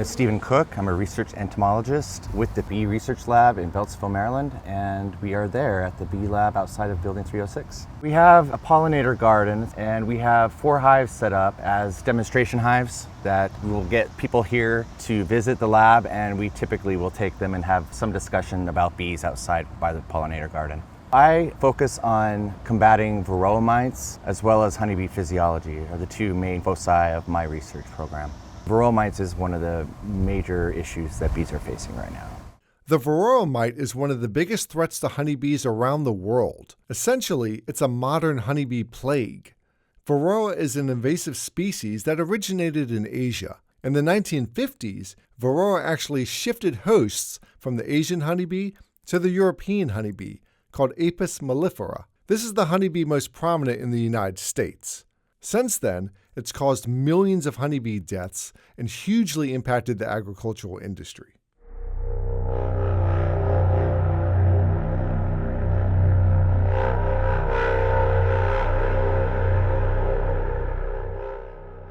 Stephen Cook. I'm a research entomologist with the Bee Research Lab in Beltsville, Maryland, and we are there at the Bee Lab outside of Building 306. We have a pollinator garden, and we have 4 hives set up as demonstration hives that we will get people here to visit the lab, and we typically will take them and have some discussion about bees outside by the pollinator garden. I focus on combating Varroa mites as well as honeybee physiology are the 2 main foci of my research program. Varroa mites is one of the major issues that bees are facing right now. The Varroa mite is one of the biggest threats to honeybees around the world. Essentially, it's a modern honeybee plague. Varroa is an invasive species that originated in Asia. In the 1950s, Varroa actually shifted hosts from the Asian honeybee to the European honeybee, called Apis mellifera. This is the honeybee most prominent in the United States. Since then, it's caused millions of honeybee deaths and hugely impacted the agricultural industry.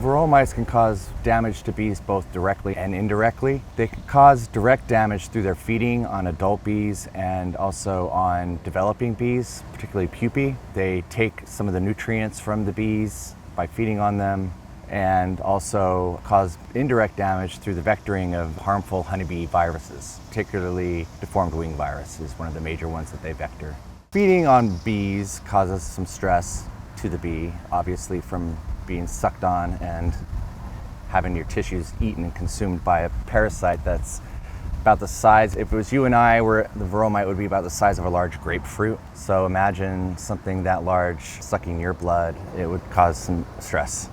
Varroa mites can cause damage to bees both directly and indirectly. They can cause direct damage through their feeding on adult bees and also on developing bees, particularly pupae. They take some of the nutrients from the bees by feeding on them, and also cause indirect damage through the vectoring of harmful honeybee viruses, particularly deformed wing virus is one of the major ones that they vector. Feeding on bees causes some stress to the bee, obviously from being sucked on and having your tissues eaten and consumed by a parasite that's about the size, if it was you and I, where the Varroa mite would be about the size of a large grapefruit. So imagine something that large sucking your blood, it would cause some stress.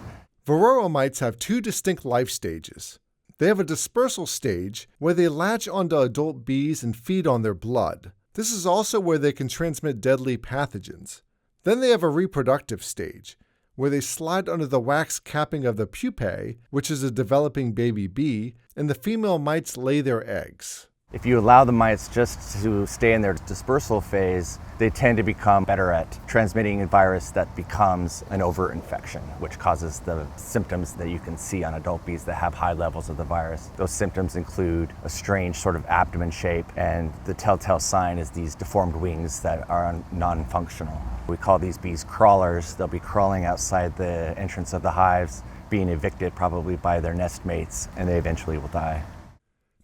Varroa mites have 2 distinct life stages. They have a dispersal stage where they latch onto adult bees and feed on their blood. This is also where they can transmit deadly pathogens. Then they have a reproductive stage, where they slide under the wax capping of the pupae, which is a developing baby bee, and the female mites lay their eggs. If you allow the mites just to stay in their dispersal phase, they tend to become better at transmitting a virus that becomes an overt infection, which causes the symptoms that you can see on adult bees that have high levels of the virus. Those symptoms include a strange sort of abdomen shape, and the telltale sign is these deformed wings that are non-functional. We call these bees crawlers. They'll be crawling outside the entrance of the hives, being evicted probably by their nest mates, and they eventually will die.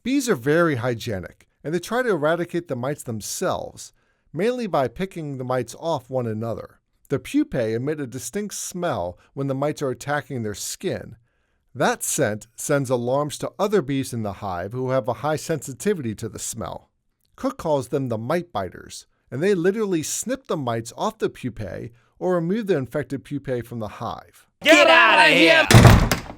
Bees are very hygienic, and they try to eradicate the mites themselves, mainly by picking the mites off one another. The pupae emit a distinct smell when the mites are attacking their skin. That scent sends alarms to other bees in the hive who have a high sensitivity to the smell. Cook calls them the mite biters, and they literally snip the mites off the pupae or remove the infected pupae from the hive. Get out of here!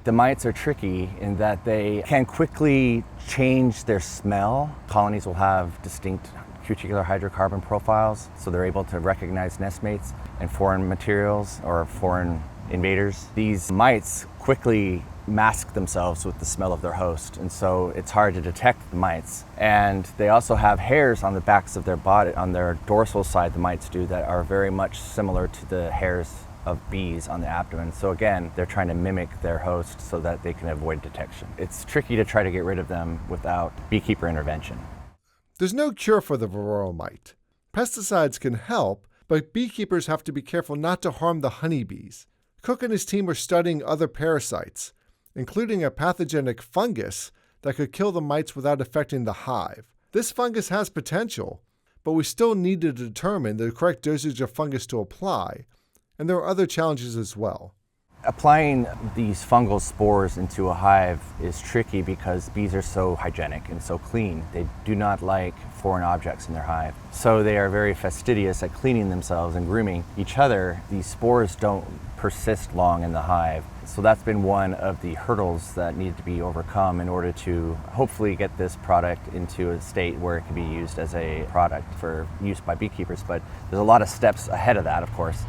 The mites are tricky in that they can quickly change their smell. Colonies will have distinct cuticular hydrocarbon profiles, so they're able to recognize nestmates and foreign materials or foreign invaders. These mites quickly mask themselves with the smell of their host, and so it's hard to detect the mites. And they also have hairs on the backs of their body, on their dorsal side, the mites do, that are very much similar to the hairs of bees on the abdomen. So again, they're trying to mimic their host so that they can avoid detection. It's tricky to try to get rid of them without beekeeper intervention. There's no cure for the Varroa mite. Pesticides can help, but beekeepers have to be careful not to harm the honeybees. Cook and his team are studying other parasites, including a pathogenic fungus that could kill the mites without affecting the hive. This fungus has potential, but we still need to determine the correct dosage of fungus to apply, and there are other challenges as well. Applying these fungal spores into a hive is tricky because bees are so hygienic and so clean. They do not like foreign objects in their hive. So they are very fastidious at cleaning themselves and grooming each other. These spores don't persist long in the hive. So that's been one of the hurdles that need to be overcome in order to hopefully get this product into a state where it can be used as a product for use by beekeepers. But there's a lot of steps ahead of that, of course.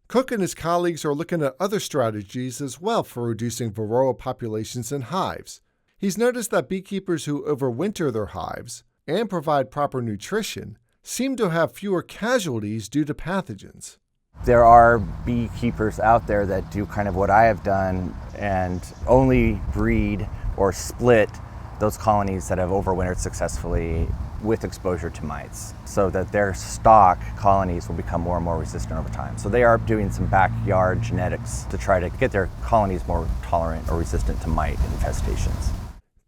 Cook and his colleagues are looking at other strategies as well for reducing Varroa populations in hives. He's noticed that beekeepers who overwinter their hives and provide proper nutrition seem to have fewer casualties due to pathogens. There are beekeepers out there that do kind of what I have done and only breed or split those colonies that have overwintered successfully with exposure to mites, so that their stock colonies will become more and more resistant over time. So they are doing some backyard genetics to try to get their colonies more tolerant or resistant to mite infestations.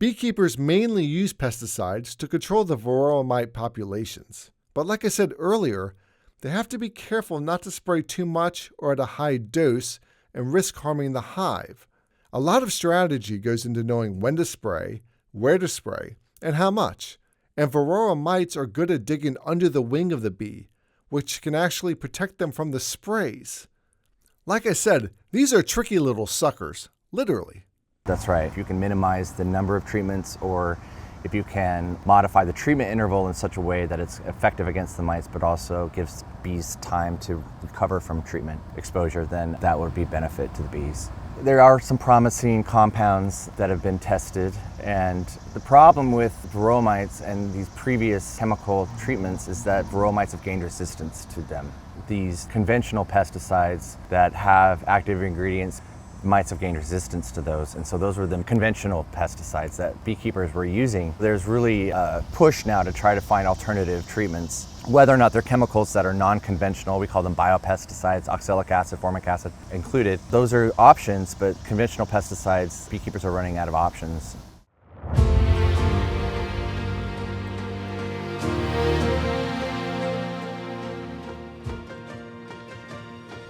Beekeepers mainly use pesticides to control the Varroa mite populations. But like I said earlier, they have to be careful not to spray too much or at a high dose and risk harming the hive. A lot of strategy goes into knowing when to spray, where to spray, and how much. And Varroa mites are good at digging under the wing of the bee, which can actually protect them from the sprays. Like I said, these are tricky little suckers, literally. That's right. If you can minimize the number of treatments, or if you can modify the treatment interval in such a way that it's effective against the mites but also gives bees time to recover from treatment exposure, then that would be benefit to the bees. There are some promising compounds that have been tested, and the problem with Varroa mites and these previous chemical treatments is that Varroa mites have gained resistance to them. These conventional pesticides that have active ingredients, mites have gained resistance to those, and so those were the conventional pesticides that beekeepers were using. There's really a push now to try to find alternative treatments, whether or not they're chemicals that are non-conventional. We call them biopesticides, oxalic acid, formic acid included. Those are options, but conventional pesticides, beekeepers are running out of options.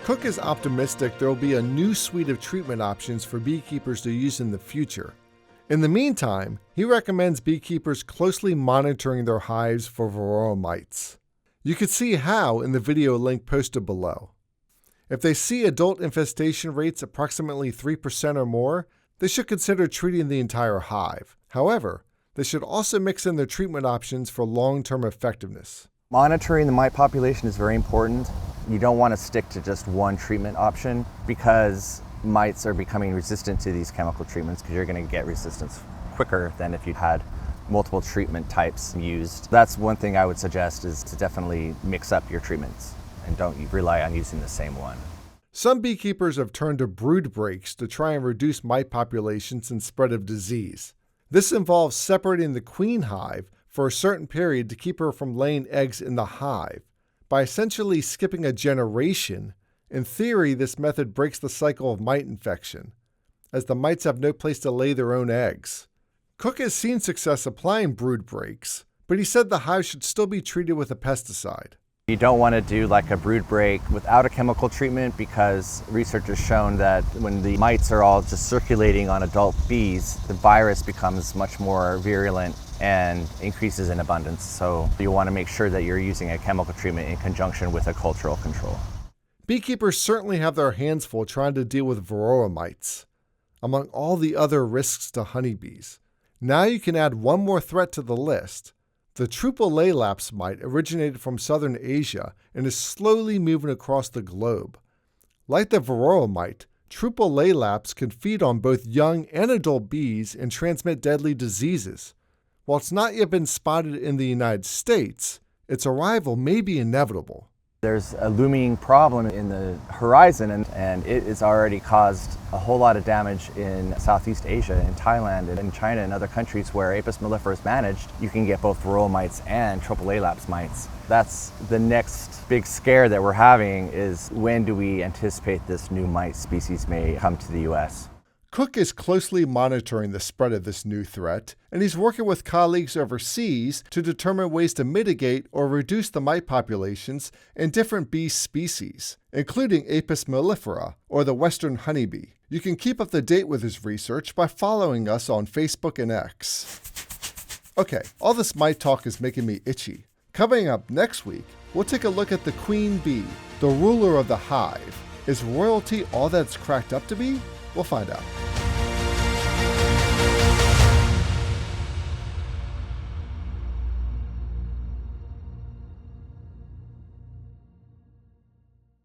Cook is optimistic there will be a new suite of treatment options for beekeepers to use in the future. In the meantime, he recommends beekeepers closely monitoring their hives for Varroa mites. You can see how in the video link posted below. If they see adult infestation rates approximately 3% or more, they should consider treating the entire hive. However, they should also mix in their treatment options for long-term effectiveness. Monitoring the mite population is very important. You don't want to stick to just one treatment option, because mites are becoming resistant to these chemical treatments, because you're going to get resistance quicker than if you had multiple treatment types used. That's one thing I would suggest, is to definitely mix up your treatments and don't rely on using the same one. Some beekeepers have turned to brood breaks to try and reduce mite populations and spread of disease. This involves separating the queen hive for a certain period to keep her from laying eggs in the hive. By essentially skipping a generation, in theory, this method breaks the cycle of mite infection, as the mites have no place to lay their own eggs. Cook has seen success applying brood breaks, but he said the hive should still be treated with a pesticide. You don't want to do like a brood break without a chemical treatment, because research has shown that when the mites are all just circulating on adult bees, the virus becomes much more virulent and increases in abundance. So you want to make sure that you're using a chemical treatment in conjunction with a cultural control. Beekeepers certainly have their hands full trying to deal with Varroa mites, among all the other risks to honeybees. Now you can add one more threat to the list. The triple laelaps mite originated from southern Asia and is slowly moving across the globe. Like the Varroa mite, triple laelaps can feed on both young and adult bees and transmit deadly diseases. While it's not yet been spotted in the United States, its arrival may be inevitable. There's a looming problem in the horizon, and it has already caused a whole lot of damage in Southeast Asia, in Thailand, and in China and other countries where Apis mellifera is managed. You can get both Varroa mites and triple laelaps mites. That's the next big scare that we're having, is when do we anticipate this new mite species may come to the U.S.? Cook is closely monitoring the spread of this new threat, and he's working with colleagues overseas to determine ways to mitigate or reduce the mite populations in different bee species, including Apis mellifera, or the western honeybee. You can keep up to date with his research by following us on Facebook and X. Okay, all this mite talk is making me itchy. Coming up next week, we'll take a look at the queen bee, the ruler of the hive. Is royalty all that's cracked up to be? We'll find out.